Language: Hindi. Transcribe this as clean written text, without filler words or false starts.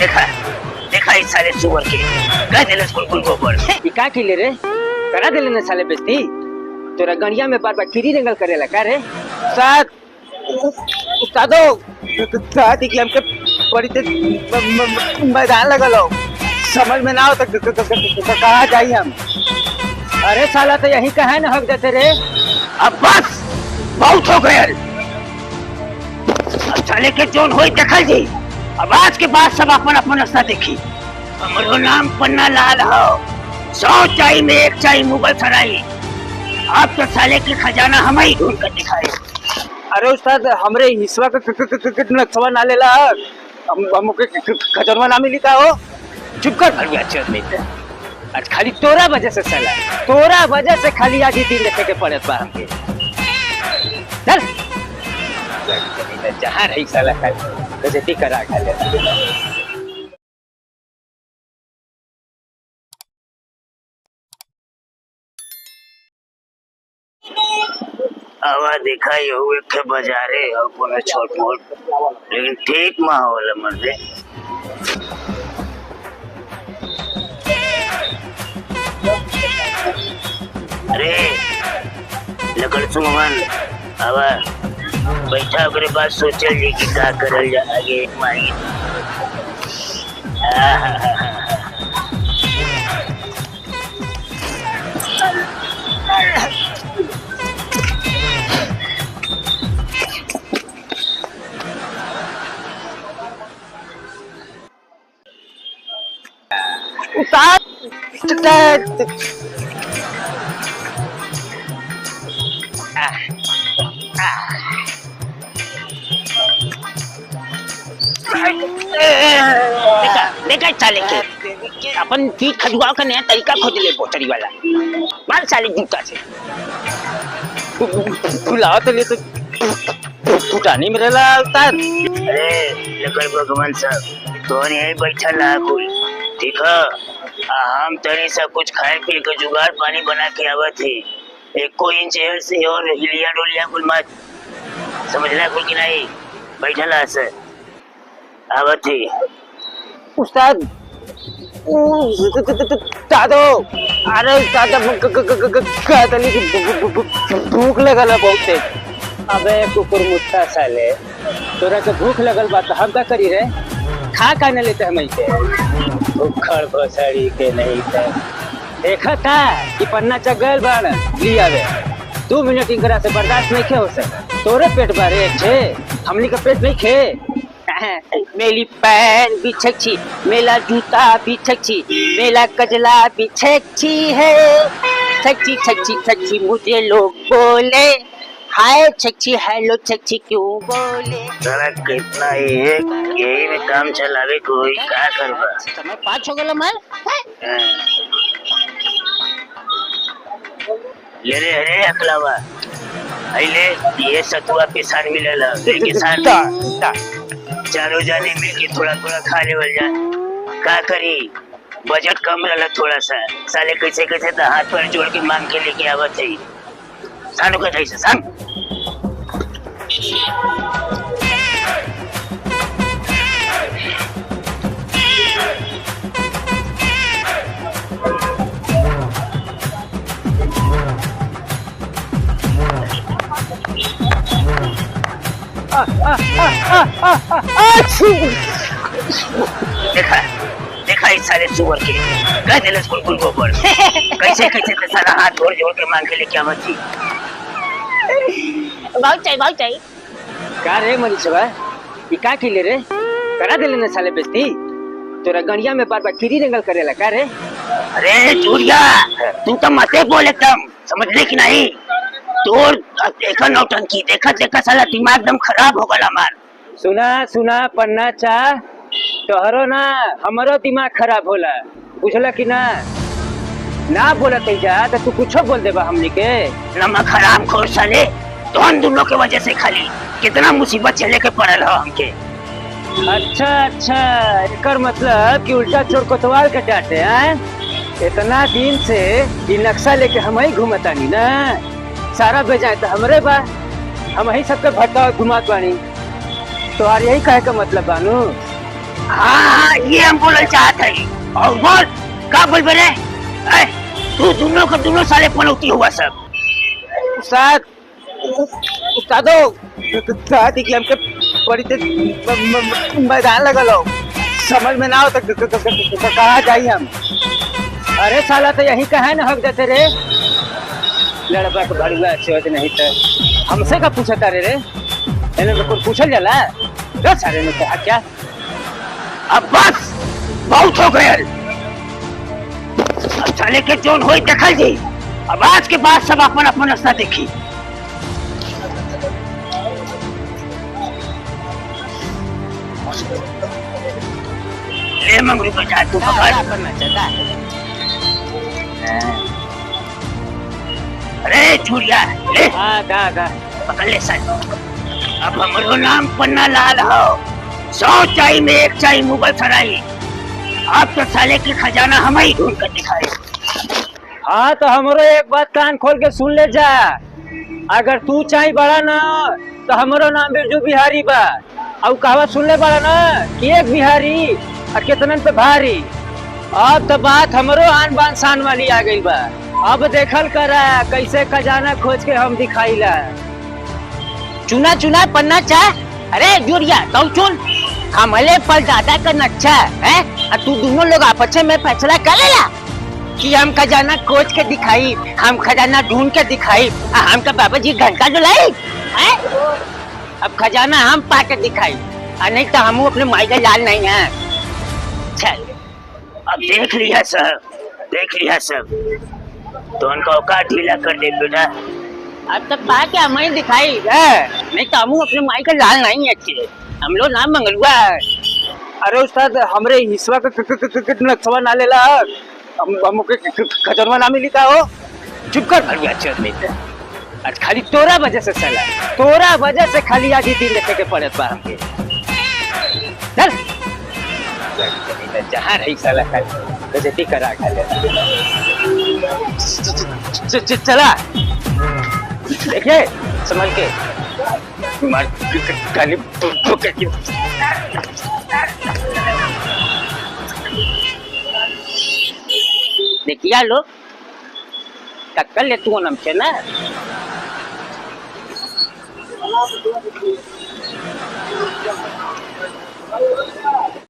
देखा देखा इस साले सुअर के कह देले कुल गोबर ई का किले रे करा देले न साले बेस्ती तोरा गणिया में बार बार कीरी रंगल करेला का रे साथ उस्तादो साथ की हमके बड़ी मैदान लगल हो समझ में ना हो तो कहाँ जाइए हम। अरे साला तो यही कहे न हक देते रे। अब बस बहुत हो गया साले के जोन होई देखल जी। अब आज के बाद सब अपन अपन रास्ता देखी। हमारो नाम पन्ना लाल हो 100 चाय में 1 चाय मुगल सराई। अब तो साले के खजाना हम ही ढूंढ कर दिखाए। अरे उस्ताद हमरे हिस्सा का नक्शा ना लेला हमके खजनवा ना मिली का हो। चुप कर भैया चोर नहीं आज खाली तोरा वजह से साला तोरा वजह से खाली आज ही दिन देखे के पड़त बा हमके। चल जहाँ रही साला खाली बेइज्जती करा खा ले। आवा देखा ये हुए के बाजारे और कोनो छोट मोट लेकिन ठीक माहौल है मर्दे। अरे लकड़ सुमन आवा बैठा ओकरे बाद सोचल जी कि का करल जा आगे माई। उस्ताद देखा साले के अपन पीठ खजुआ का नया तरीका खोज ले बोतरी वाला मार साले जूता से बुलाओ तो ले तो फुटानी में रहला उस्ताद। अरे लकड़ भगवान साहब तो यही बैठा ला कुल ठीक है। हम तनी सब कुछ खाए पी के जुगाड़ पानी बना के आवत थे। एक इंच एयर से और हिलिया डोलिया कुल मत समझला कुल की नहीं बैठा ला सर आवत थी। उस्ताद दादो अरे भूख लगल है बहुत। अबे कुकुर मुट्ठा साले तोरा के भूख लगल बा तो हम का करी रे खा का न लेते हम के भूखड़ भोसड़ी के नहीं थे। देखा था कि पन्ना चगल बाड़ लिया वे 2 मिनट इनकरा से बर्दाश्त नहीं खे हो सके। तोरे पेट बारे छे हमनी का पेट नहीं खे। मेरी पैन भी छक्षी मेला जूता भी छक्षी मेला कजला भी छक्षी है। छक्षी छक्षी छक्षी मुझे लोग बोले हाय छक्षी हेलो छक्षी क्यों बोले। सारा कितना यही में काम चलावे कोई क्या करबा। समय 5 हो गलो मार ले रे अरे अकलावा आइले ये सतुआ पिसान मिलेला किसान चारों जाने मिलके थोड़ा थोड़ा खा लेवल जा। का करी बजट कम रहला थोड़ा सा साले कैसे कैसे तो हाथ पर जोड़ के मांग के लेके आवत है। सानू का कैसे सांग देखा देखा इस साले सुअर के कह देले कुल गोबर कैसे कैसे तो सारा हाथ जोड़ जोड़ के मांग के लेके आवत थी। बहुत चाहिए का रे मनीषवा ई का किले रे करा देले न साले बेस्ती तोरा गणिया में बार बार कीरी रंगल करेला का रे। अरे चूड़िया तू तो मते बोल एकदम समझ ले कि नहीं। तोर देखा नौटंकी देखा देखा साला दिमाग एकदम खराब हो गला मार। सुना सुना पन्ना चा तोहरो ना हमरो दिमाग खराब होला बुझला कि ना ना बोलत जा तो तू कुछो बोल देबा हमनी के। नमक हराम खोर साले तो हम दोनों के वजह से खाली कितना मुसीबत झेले के पड़ल हो हमके। अच्छा अच्छा एकर मतलब कि उल्टा चोर कोतवाल के डांटे हैं। इतना दिन से ये नक्शा लेके हम ही घूमतानी ना सारा बेजाय तो हमरे बा हम ही सबके भटका घुमात बानी। तुम्हारी यही कहे का मतलब बानू। हाँ ये हम बोलना चाहते हैं। और बोल का बोल बे रे? तू दोनों साले पनौती हुआ सब। उस्ताद उस्तादो कहा थी कि हमके पड़ी मैदान लगल हो, समझ में ना हो तो कहा जाई हम। अरे साला तो यही कहे ना हक देते रे। लड़का के भड़ुआ सोच नहीं तो हमसे का पूछा तारे रे? इन्हें तो कुछ पूछल जाला? दो सारे में कहा क्या? अब बस बहुत हो गया। अब साले के जोन होई देखल जी। अब आज के बाद सब अपन अपन रास्ता देखी। ले मंगरू को जा तू पकड़। करना चाहता है। अरे चूड़िया ले हाँ दा पकड़ ले सर। अब हमारो नाम पन्ना लाल हो। 100 चाय में 1 चाय मुगल सराई। अब तो साले की खजाना हम ही ढूंढ कर दिखाए। हाँ तो हमरो एक बात कान खोल के सुन ले जा। अगर तू चाहे बड़ा ना तो हमरो नाम बिरजू बिहारी बा। और कहावत सुन ले बड़ा ना कि एक बिहारी और कितनन पे भारी। अब तो बात हमरो आन बान शान वाली आ गई बा। अब देखल करा कैसे खजाना खोज के हम दिखाईला। चुना चुना पन्ना चा। अरे जोरिया तो चुन। हमारे पर दादा का नक्शा है और तू दोनों लोग आपस में फैसला कर लेला कि हम खजाना खोज के दिखाई, हम खजाना ढूंढ के दिखाई, हमका बाबा जी घंटा डुलाई है। अब खजाना हम पा के दिखाई और नहीं तो हम अपने माई का लाल नहीं है। चल अब देख लिया सब, देख लिया सब। तो उनका औकात ढीला कर दे बेटा। अब तक पा के हमें दिखाई है, नहीं तो हम अपने माई का लाल नहीं है। अच्छे हम लोग नाम मंगलुआ है। अरे उस्ताद हमरे हिस्सा का नक्शा ना लेला। हम खजरवा ना मिली का हो। चुप कर भड़ुआ चोद नहीं तो। आज खाली तोरा वजह से चला, तोरा वजह से खाली आज ही दिन देखे के पड़त बा हमके। चल जहाँ रही साला खाली बेइज्जती करा खा ले। चला देखिए समझ के मार खाली देखिया लो टक्कर ले तू नमचे ना।